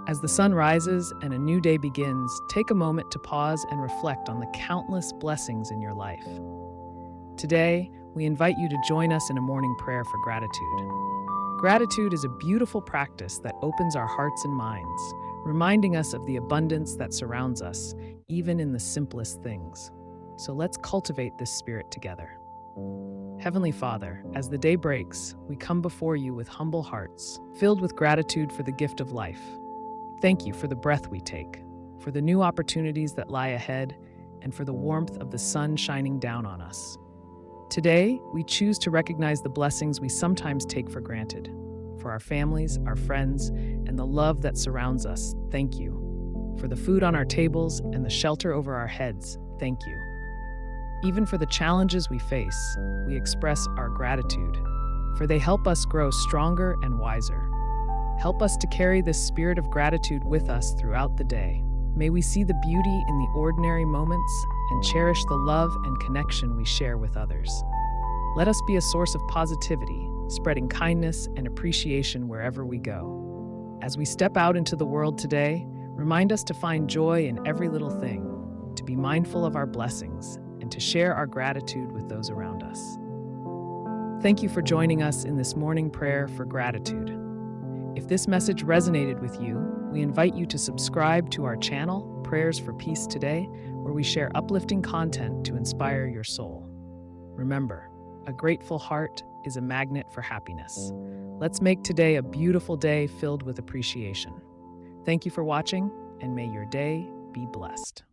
As the sun rises and a new day begins, take a moment to pause and reflect on the countless blessings in your life. Today, we invite you to join us in a morning prayer for gratitude. Gratitude is a beautiful practice that opens our hearts and minds, reminding us of the abundance that surrounds us, even in the simplest things. So let's cultivate this spirit together. Heavenly Father, as the day breaks, we come before you with humble hearts, filled with gratitude for the gift of life. Thank you for the breath we take, for the new opportunities that lie ahead, and for the warmth of the sun shining down on us. Today, we choose to recognize the blessings we sometimes take for granted. For our families, our friends, and the love that surrounds us, thank you. For the food on our tables and the shelter over our heads, thank you. Even for the challenges we face, we express our gratitude, for they help us grow stronger and wiser. Help us to carry this spirit of gratitude with us throughout the day. May we see the beauty in the ordinary moments and cherish the love and connection we share with others. Let us be a source of positivity, spreading kindness and appreciation wherever we go. As we step out into the world today, remind us to find joy in every little thing, to be mindful of our blessings, and to share our gratitude with those around us. Thank you for joining us in this morning prayer for gratitude. If this message resonated with you, we invite you to subscribe to our channel, Prayers for Peace Today, where we share uplifting content to inspire your soul. Remember, a grateful heart is a magnet for happiness. Let's make today a beautiful day filled with appreciation. Thank you for watching, and may your day be blessed.